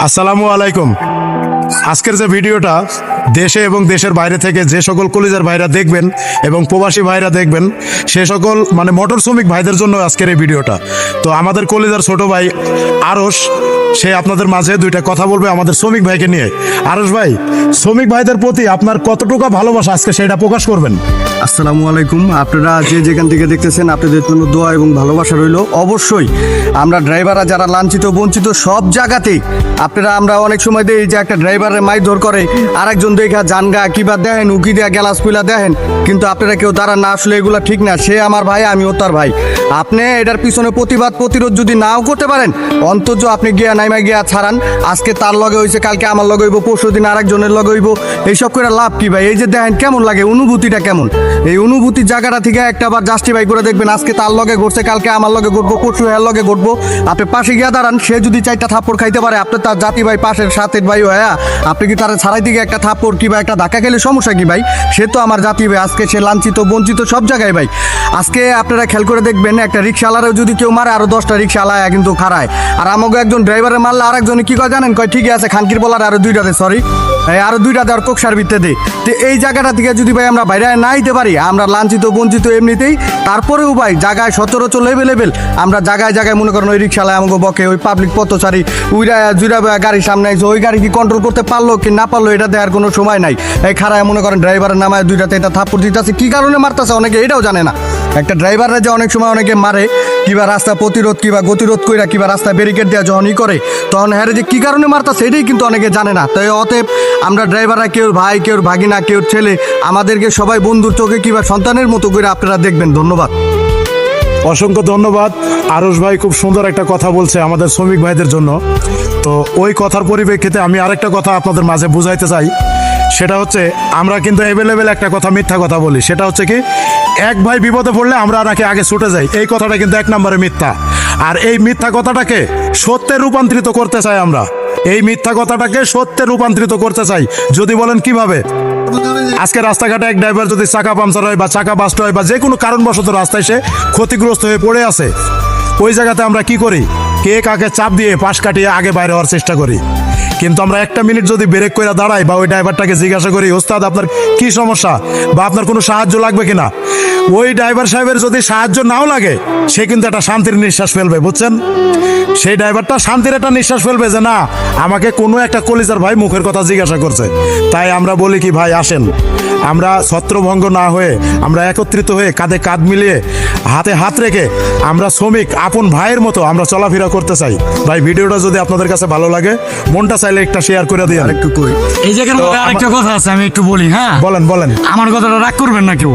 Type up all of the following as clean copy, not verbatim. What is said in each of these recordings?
আসসালামু আলাইকুম। আজকের যে ভিডিওটা দেশে এবং দেশের বাইরে থেকে যে সকল কলিজার ভাইরা দেখবেন এবং প্রবাসী ভাইরা দেখবেন সে সকল মোটর শ্রমিক ভাইদের জন্য আজকের এই ভিডিওটা। তো আমাদের কলিজার ছোট ভাই আরশ, সে আপনাদের মাঝে দুইটা কথা বলবে আমাদের শ্রমিক ভাইকে নিয়ে। আরশ ভাই, শ্রমিক ভাইদের প্রতি আপনার কতটুকু ভালোবাসা আজকে সেটা প্রকাশ করবেন। আসসালামু আলাইকুম। আপনারা যে যেখান থেকে দেখতেছেন আপনাদের জন্য দোয়া এবং ভালোবাসা রইল। অবশ্যই আমরা ড্রাইভাররা যারা লাঞ্ছিত বঞ্চিত সব জায়গাতেই আমরা অনেক সময় দেখি যে একটা ড্রাইভারের মাইধর করে আরেকজন দেখা জানগা কিবা দেখেন উকি দেয়া গ্যালাস পিলা দেখেন, কিন্তু আপনারা কেউ দাঁড়ান না। আসলে এগুলো ঠিক না। সে আমার ভাই, আমিও তার ভাই। আপনি এটার পিছনে প্রতিবাদ প্রতিরোধ যদি নাও করতে পারেন, অন্তত আপনি গিয়া নাইমা গিয়া ছাড়ান। আজকে তার লগে হয়েছে, কালকে আমার লগে হইব, পরশু দিন আরেকজনের লগে হইব। এইসব করে লাভ কি ভাই? এই যে দেখেন কেমন লাগে, অনুভূতিটা কেমন। এই অনুভূতির জায়গাটা থেকে একটাবার জাস্টিফাই করে দেখবেন। আজকে তার লগে ঘটছে, কালকে আমার লগে ঘটবো, পরশু এর লগে ঘটবো। আপনি পাশে গিয়া দাঁড়ান। সে যদি চারটা থাপ্পড় খাইতে পারে, আপনি তার জাতি ভাই, পাশের সাথের ভাই হ্যাঁ, আপনি কি তার ছাড়াই দিকে একটা থাপ্পড় কিংবা একটা ধাক্কা খেলে সমস্যা কি ভাই? সে তো আমার জাতি ভাই। আজকে সে লাঞ্ছিত বঞ্চিত সব জায়গায় ভাই। আজকে আপনারা খেয়াল করে দেখবেন, একটা রিক্সাওয়ালারও যদি কেউ মারে আরো 10টা রিক্সাওয়ালা কিন্তু খারায়। আর আমাকে একজন ড্রাইভারে মারলে আরেকজনে কি কয় জানেন? কয় ঠিকই আছে, খানকির বলার আরো দুইটাতে, সরি আরো দুইটা দেওয়ার কোকসার ভিত্তে দেয়। তো এই জায়গাটা থেকে যদি ভাই আমরা বাইরে না দিতে পারি, আমরা লাঞ্ছিত বঞ্চিত এমনিতেই। তারপরেও ভাই জায়গায় সচরাচর লেভেল আমরা জায়গায় জায়গায় মনে করেন ওই রিক্সাওয়ালা আমাকে বকে, ওই পাবলিক পথচারী উইরা জুড়া গাড়ির সামনে আইছে, ওই গাড়ি কি কন্ট্রোল করতে পারলো কি না পারলো এটা দেওয়ার কোনো সময় নাই। এই খারায় মনে করেন ড্রাইভারের নামায় দুইটাতে এটা থাপ্পড় দিতেছে, কি কারণে মারতেছে অনেকে এটাও জানে না। একটা ড্রাইভাররা যে অনেক সময় অনেকে মারে কিবা রাস্তা প্রতিরোধ কিবা গতিরোধ কইরা কিবা রাস্তা ব্যারিকেড দেওয়া যখনই করে, তখন হ্যাঁ যে কী কারণে মারতেছে এটাই কিন্তু অনেকে জানে না। তাই অতএব আমরা ড্রাইভাররা কেউ ভাই, কেউ ভাগিনা, কেউ ছেলে, আমাদেরকে সবাই বন্ধুর চোখে কিবা সন্তানের মতো করে আপনারা দেখবেন। ধন্যবাদ, অসংখ্য ধন্যবাদ। আরশ ভাই খুব সুন্দর একটা কথা বলছে আমাদের শ্রমিক ভাইদের জন্য। তো ওই কথার পরিপ্রেক্ষিতে আমি আরেকটা কথা আপনাদের মাঝে বুঝাইতে চাই। সেটা হচ্ছে, আমরা কিন্তু অ্যাভেলেবেল একটা কথা মিথ্যা কথা বলি। সেটা হচ্ছে কি, এক ভাই বিপদে পড়লে আমরা নাকি আগে ছুটে যাই। এই কথাটা কিন্তু 1 নম্বরে মিথ্যা। আর এই মিথ্যা কথাটাকে সত্যে রূপান্তরিত করতে চাই আমরা। এই মিথ্যা কথাটাকে সত্যে রূপান্তরিত করতে চাই। যদি বলেন কিভাবে? আজকে রাস্তাঘাটে এক ড্রাইভার যদি চাকা পাংচার হয় বা চাকা বাস্ট হয় বা যে কোনো কারণবশত রাস্তায় সে ক্ষতিগ্রস্ত হয়ে পড়ে আছে, ওই জায়গাতে আমরা কি করি? কে কাকে চাপ দিয়ে পাশ কাটিয়ে আগে বাইরে হওয়ার চেষ্টা করি। কিন্তু আমরা 1 মিনিট যদি ব্রেক করে দাঁড়াই বা ওই ড্রাইভারটাকে জিজ্ঞাসা করি, ওস্তাদ আপনার কি সমস্যা বা আপনার কোনো সাহায্য লাগবে কিনা, ওই ড্রাইভার সাহেবের যদি সাহায্য নাও লাগে, সে কিন্তু একটা শান্তির নিঃশ্বাস ফেলবে। বুঝছেন? সেই ড্রাইভারটা শান্তির একটা নিঃশ্বাস ফেলবে যে না, আমাকে কোনো একটা কলিজার ভাই মুখের কথা জিজ্ঞাসা করছে। তাই আমরা বলি কি, ভাই আসেন, আমরা ছত্রভঙ্গ না হয়ে আমরা একত্রিত হয়ে কাঁধে কাঁধ মিলিয়ে হাতে হাত রেখে আমরা শ্রমিক আপন ভাইয়ের মতো আমরা চলাফেরা করতে চাই। ভাই ভিডিওটা যদি আপনাদের কাছে ভালো লাগে, মনটা চাইলে একটা শেয়ার করে দিয়ে আরেকটু কই। এই জায়গার মধ্যে আরেকটা কথা আছে, আমি একটু বলি। হ্যাঁ বলেন। আমার কথাটা রাগ করবেন না কেউ।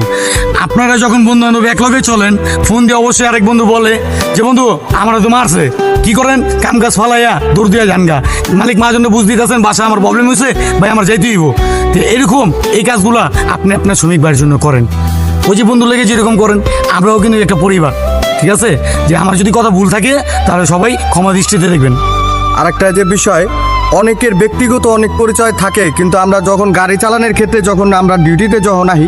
আপনারা যখন বন্ধু বান্ধব এক লগে চলেন, ফোন দিয়ে অবশ্যই আরেক বন্ধু বলে যে বন্ধু আমারও তো মারছে, কি করেন? কাম কাজ ফালাইয়া দূর দিয়ে জানগা, মালিক মা জন্য বুঝ দিতেছেন, বাসা আমার প্রবলেম হয়েছে ভাই, আমার যাইতে হইব। এরকম এই কাজগুলা আপনি আপনার শ্রমিক ভাইয়ের জন্য করেন। ওই যে বন্ধু লেগে যেরকম করেন, আমরাও কিন্তু একটা পরিবার। ঠিক আছে? যে আমার যদি কথা ভুল থাকে তাহলে সবাই ক্ষমা দৃষ্টিতে দেখবেন। আরেকটা যে বিষয়, অনেকের ব্যক্তিগত অনেক পরিচয় থাকে, কিন্তু আমরা যখন গাড়ি চালানোর ক্ষেত্রে যখন আমরা ডিউটিতে যখন আহি,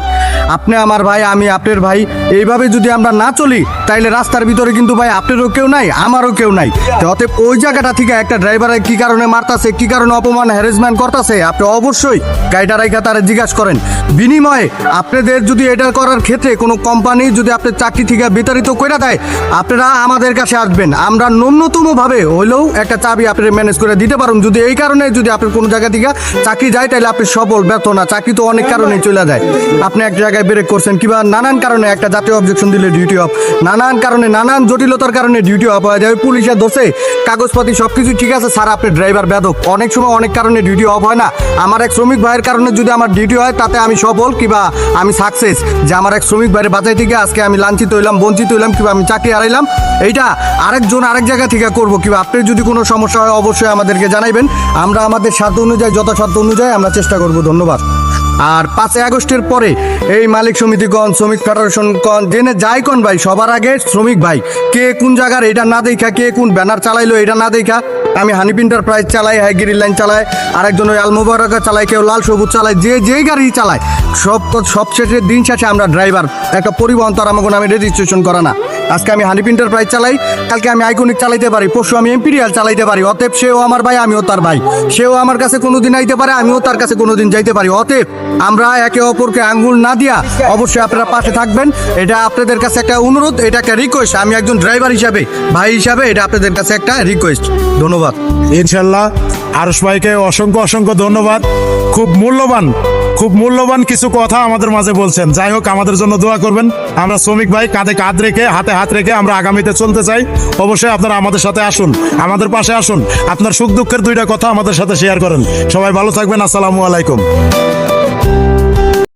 আপনি আমার ভাই, আমি আপনার ভাই, এইভাবে যদি আমরা না চলি, তাইলে রাস্তার ভিতরে কিন্তু ভাই আপনারও কেউ নাই, আমারও কেউ নাই। তো অতএব ওই জায়গাটা থেকে একটা ড্রাইভারের কি কারণে মারতাছে, কি কারণে অপমান হ্যারাসমেন্ট করতেছে, আপনি অবশ্যই গাড়িটা রাইখা তারা জিজ্ঞাসা করেন। বিনিময়ে আপনাদের যদি এটা করার ক্ষেত্রে কোনো কোম্পানি যদি আপনার চাকরি থেকে বিতাড়িত করে দেয়, আপনারা আমাদের কাছে আসবেন। আমরা ন্যূনতমভাবে হলেও একটা চাবি আপনার ম্যানেজ করে দিতে পারুন। যদি এই কারণে যদি আপনার কোনো জায়গা থেকে চাকরি যায়, তাহলে আপনি সফল ব্যর্থ না। চাকরি তো অনেক কারণে চলে যায়। আপনি এক জায়গায় ব্রেক করছেন কিংবা নানান কারণে একটা জাতীয় অবজেকশন দিলে ডিউটি অফ, নানান কারণে নানান জটিলতার কারণে ডিউটি অফ হয়ে যায়। পুলিশে ধরছে, কাগজপাতি সব কিছু ঠিক আছে, স্যার আপনি ড্রাইভার বেদক। অনেক সময় অনেক কারণে ডিউটি অফ হয় না। আমার এক শ্রমিক ভাইয়ের কারণে যদি আমার ডিউটি হয়, তাতে আমি সফল কিংবা আমি সাকসেস, যে আমার এক শ্রমিক ভাইয়ের বাঁচাই থেকে আজকে আমি লাঞ্ছিত হইলাম, বঞ্চিত হইলাম কিংবা আমি চাকরি হারাইলাম। এইটা আরেকজন আরেক জায়গা থেকে করবো। কিংবা আপনার যদি কোনো সমস্যা হয় অবশ্যই আমাদেরকে জানাইবেন। আমরা আমাদের সাধ্য অনুযায়ী, যথাসাধ্য অনুযায়ী আমরা চেষ্টা করব। ধন্যবাদ। আর 5 আগস্টের পরে এই মালিক সমিতিগণ, শ্রমিক ফেডারেশনগণ, জেনে যাই কোন ভাই, সবার আগে শ্রমিক ভাই কে কোন জায়গার এটা না দেখা, কে কোন ব্যানার চালাইলো এটা না দেখা। আমি হানিফ এন্টারপ্রাইজ চালাই, হ্যাঁ গ্রিন লাইন চালায়, আরেকজন ওই আলমোবারকা চালায়, কেউ লাল সবুজ চালায়, যে যেই গাড়ি চালায়, সব শেষে দিন শেষে আমরা ড্রাইভার, একটা পরিবহন তো আর আমাকে আমি রেজিস্ট্রেশন করা না। আজকে আমি হানিফ এন্টারপ্রাইজ চালাই, কালকে আমি আইকনিক চালাইতে পারি, পরশু আমি এম্পিরিয়াল চালাইতে পারি। অতএব সেও আমার ভাই, আমিও তার ভাই। সেও আমার কাছে কোনোদিন আইতে পারে, আমিও তার কাছে কোনোদিন যাইতে পারি। অতএব আমরা একে অপরকে আঙ্গুল না দিয়া অবশ্যই আপনারা পাশে থাকবেন, এটা আপনাদের কাছে একটা অনুরোধ, এটা একটা রিকোয়েস্ট। আমি একজন ড্রাইভার হিসাবে, ভাই হিসাবে এটা আপনাদের কাছে একটা রিকোয়েস্ট। ধন্যবাদ। ইনশাল্লাহ আরশ ভাইকে অসংখ্য অসংখ্য ধন্যবাদ। খুব মূল্যবান কিছু কথা আমাদের মাঝে বলছেন। যাই হোক, আমাদের জন্য দোয়া করবেন। আমরা শ্রমিক ভাই কাঁধে কাঁধ রেখে, হাতে হাত রেখে আমরা আগামীতে চলতে চাই। অবশ্যই আপনারা আমাদের সাথে আসুন, আমাদের পাশে আসুন, আপনার সুখ দুঃখের দুইটা কথা আমাদের সাথে শেয়ার করেন। সবাই ভালো থাকবেন। আসসালামু আলাইকুম।